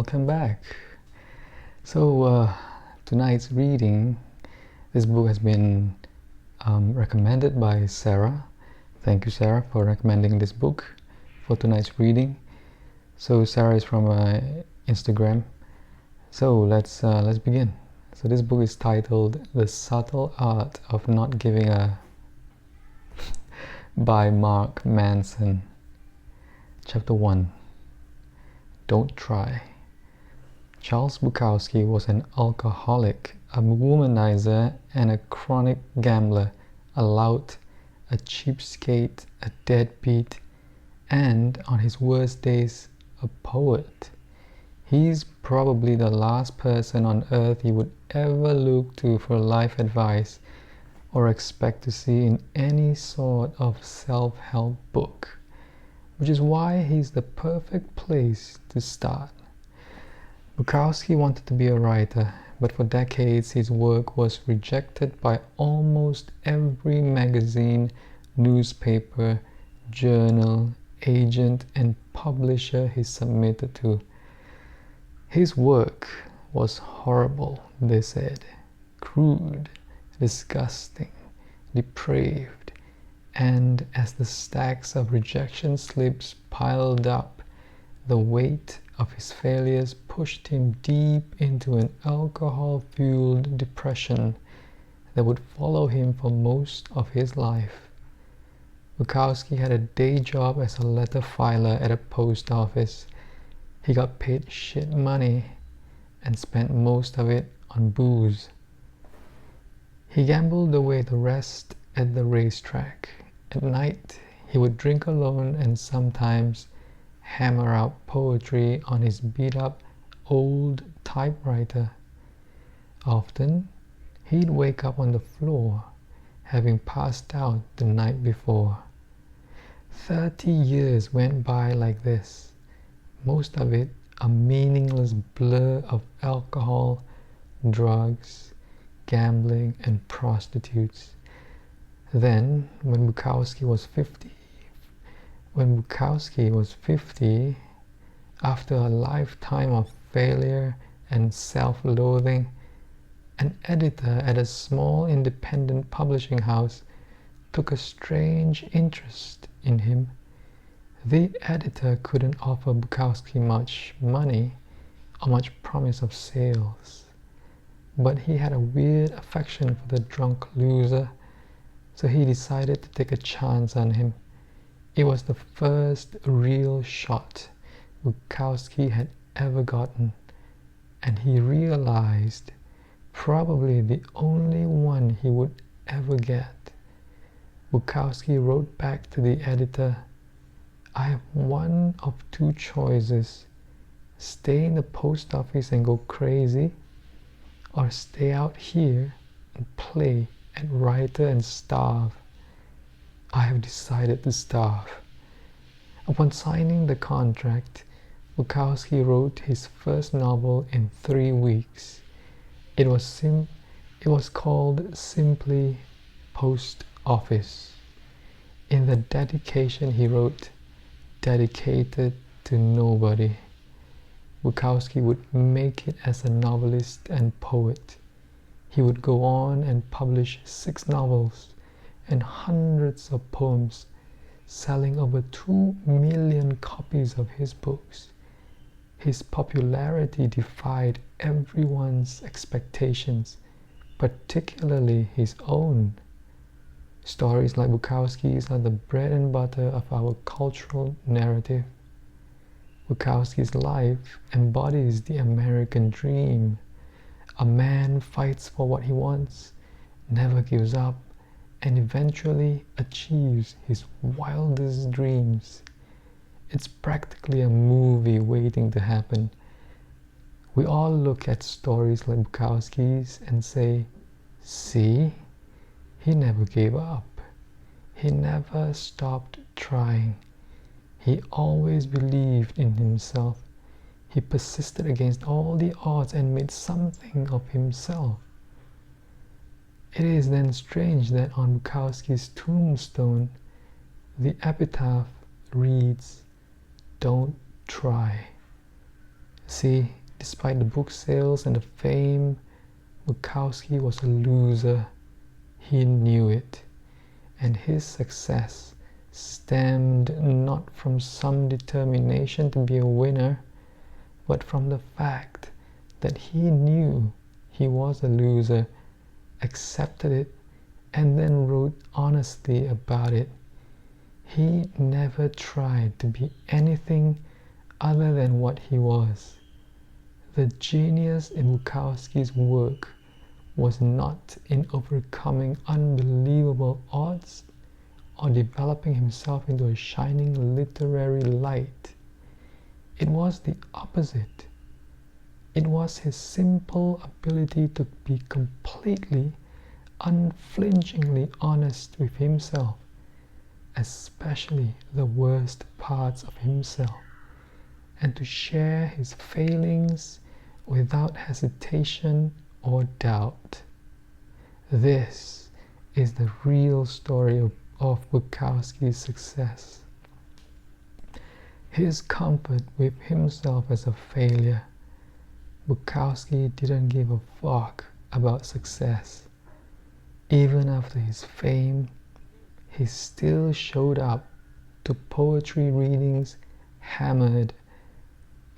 welcome back. So tonight's reading, this book has been recommended by Sarah. Thank you, Sarah, for recommending this book for tonight's reading. So Sarah is from Instagram. So let's begin. So this book is titled The Subtle Art of Not Giving a by Mark Manson. Chapter 1. Don't try. Charles Bukowski was an alcoholic, a womanizer, and a chronic gambler, a lout, a cheapskate, a deadbeat, and, on his worst days, a poet. He's probably the last person on earth you would ever look to for life advice or expect to see in any sort of self-help book, which is why he's the perfect place to start. Bukowski wanted to be a writer, but for decades his work was rejected by almost every magazine, newspaper, journal, agent, and publisher he submitted to. His work was horrible, they said, crude, disgusting, depraved, and as the stacks of rejection slips piled up, the weight of his failures pushed him deep into an alcohol-fueled depression that would follow him for most of his life. Bukowski had a day job as a letter filer at a post office. He got paid shit money and spent most of it on booze. He gambled away the rest at the racetrack. At night, he would drink alone and sometimes hammer out poetry on his beat-up old typewriter. Often, he'd wake up on the floor, having passed out the night before. 30 years went by like this, most of it a meaningless blur of alcohol, drugs, gambling, and prostitutes. Then, when Bukowski was 50, after a lifetime of failure and self-loathing, an editor at a small independent publishing house took a strange interest in him. The editor couldn't offer Bukowski much money or much promise of sales, but he had a weird affection for the drunk loser, so he decided to take a chance on him. It was the first real shot Bukowski had ever gotten, and he realized probably the only one he would ever get. Bukowski wrote back to the editor, "I have one of two choices: stay in the post office and go crazy, or stay out here and play at writer and starve. I have decided to starve." Upon signing the contract, Bukowski wrote his first novel in 3 weeks. It was called simply Post Office. In the dedication he wrote, "Dedicated to nobody." Bukowski would make it as a novelist and poet. He would go on and publish 6 novels and hundreds of poems, selling over 2 million copies of his books. His popularity defied everyone's expectations, particularly his own. Stories like Bukowski's are the bread and butter of our cultural narrative. Bukowski's life embodies the American dream. A man fights for what he wants, never gives up, and eventually achieves his wildest dreams. It's practically a movie waiting to happen. We all look at stories like Bukowski's and say, "See? He never gave up. He never stopped trying. He always believed in himself. He persisted against all the odds and made something of himself." It is then strange that on Bukowski's tombstone, the epitaph reads, "Don't try." See, despite the book sales and the fame, Bukowski was a loser. He knew it, and his success stemmed not from some determination to be a winner, but from the fact that he knew he was a loser, accepted it, and then wrote honestly about it. He never tried to be anything other than what he was. The genius in Bukowski's work was not in overcoming unbelievable odds or developing himself into a shining literary light. It was the opposite. It was his simple ability to be completely, unflinchingly honest with himself, especially the worst parts of himself, and to share his failings without hesitation or doubt. This is the real story of Bukowski's success. His comfort with himself as a failure. Bukowski didn't give a fuck about success. Even after his fame, he still showed up to poetry readings, hammered,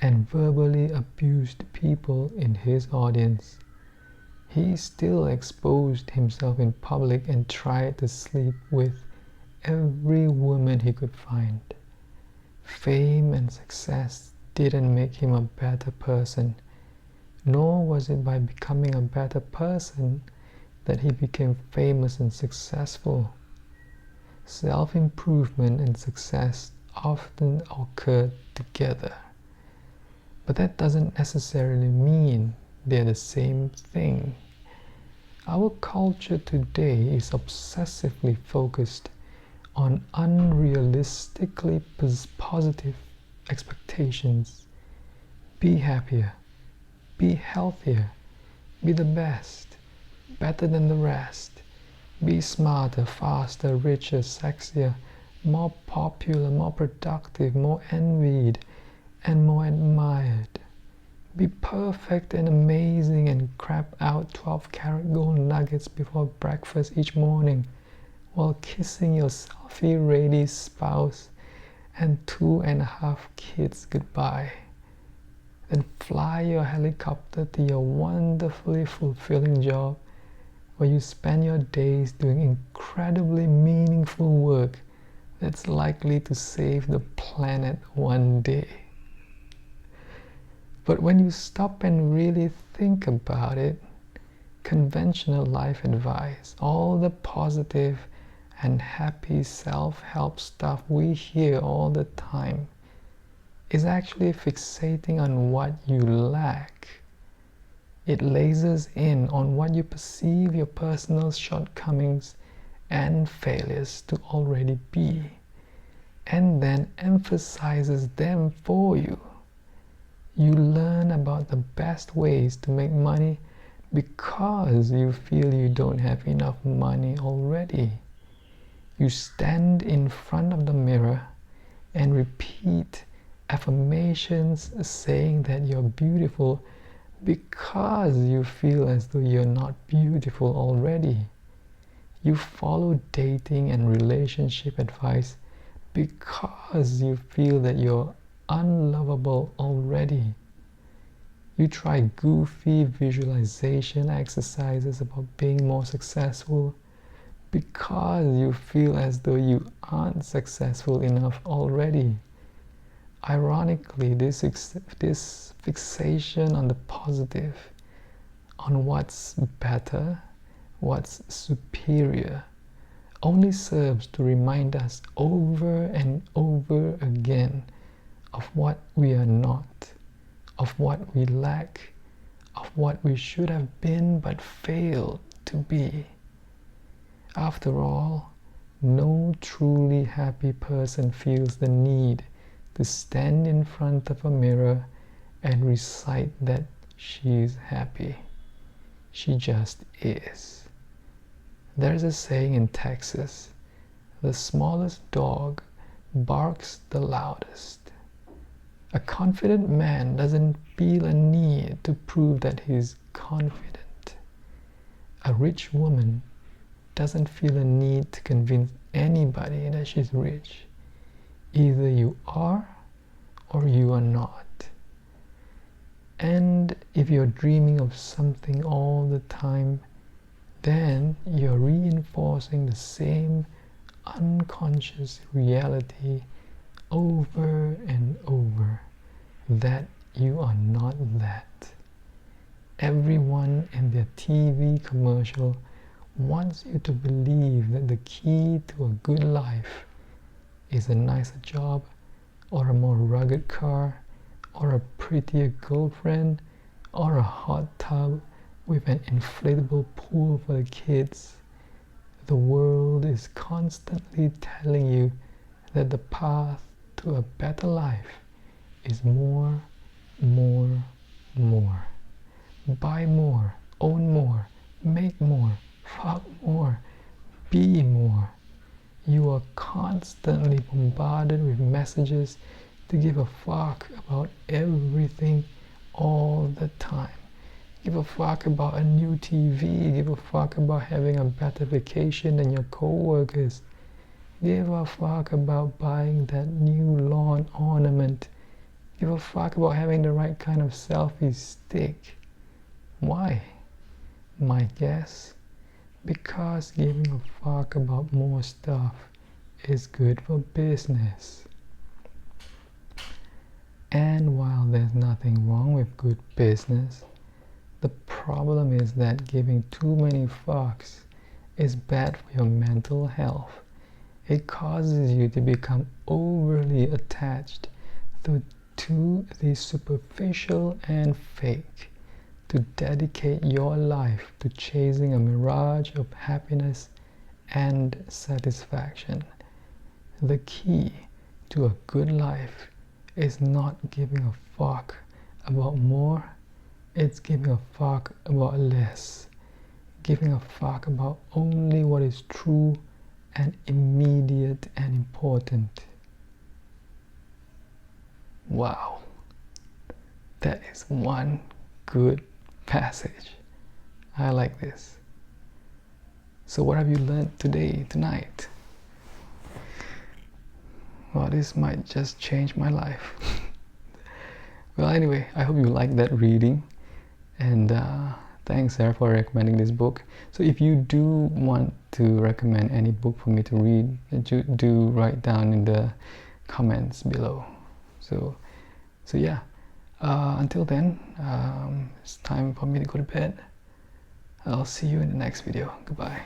and verbally abused people in his audience. He still exposed himself in public and tried to sleep with every woman he could find. Fame and success didn't make him a better person, nor was it by becoming a better person that he became famous and successful. Self-improvement and success often occur together, but that doesn't necessarily mean they're the same thing. Our culture today is obsessively focused on unrealistically positive expectations. Be happier, be healthier, be the best, better than the rest. Be smarter, faster, richer, sexier, more popular, more productive, more envied, and more admired. Be perfect and amazing and crap out 12-karat gold nuggets before breakfast each morning while kissing your selfie-ready spouse and 2.5 kids goodbye. Then fly your helicopter to your wonderfully fulfilling job where you spend your days doing incredibly meaningful work that's likely to save the planet one day. But when you stop and really think about it, conventional life advice, all the positive and happy self-help stuff we hear all the time, is actually fixating on what you lack. It lasers in on what you perceive your personal shortcomings and failures to already be, and then emphasizes them for you. You learn about the best ways to make money because you feel you don't have enough money already. You stand in front of the mirror and repeat affirmations saying that you're beautiful because you feel as though you're not beautiful already. You follow dating and relationship advice because you feel that you're unlovable already. You try goofy visualization exercises about being more successful because you feel as though you aren't successful enough already. Ironically, this fixation on the positive, on what's better, what's superior, only serves to remind us over and over again of what we are not, of what we lack, of what we should have been but failed to be. After all, no truly happy person feels the need to stand in front of a mirror and recite that she's happy. She just is. There's a saying in Texas, the smallest dog barks the loudest. A confident man doesn't feel a need to prove that he's confident. A rich woman doesn't feel a need to convince anybody that she's rich. Either you are or you are not. And if you're dreaming of something all the time, then you're reinforcing the same unconscious reality over and over, that you are not that. Everyone in their TV commercial wants you to believe that the key to a good life is a nicer job, or a more rugged car, or a prettier girlfriend, or a hot tub with an inflatable pool for the kids. The world is constantly telling you that the path to a better life is more, more, more. Buy more, own more, make more, fuck more, be more. You are constantly bombarded with messages to give a fuck about everything all the time. Give a fuck about a new TV, give a fuck about having a better vacation than your co-workers. Give a fuck about buying that new lawn ornament. Give a fuck about having the right kind of selfie stick. Why? My guess? Because giving a fuck about more stuff is good for business. And while there's nothing wrong with good business, the problem is that giving too many fucks is bad for your mental health. It causes you to become overly attached to the superficial and fake, to dedicate your life to chasing a mirage of happiness and satisfaction. The key to a good life is not giving a fuck about more, it's giving a fuck about less. Giving a fuck about only what is true and immediate and important. Wow, that is one good passage. I like this. So what have you learned today, tonight? Well, this might just change my life. Well, anyway, I hope you liked that reading, and thanks, Sarah, for recommending this book. So if you do want to recommend any book for me to read, do write down in the comments below. So yeah, until then, it's time for me to go to bed. I'll see you in the next video. Goodbye.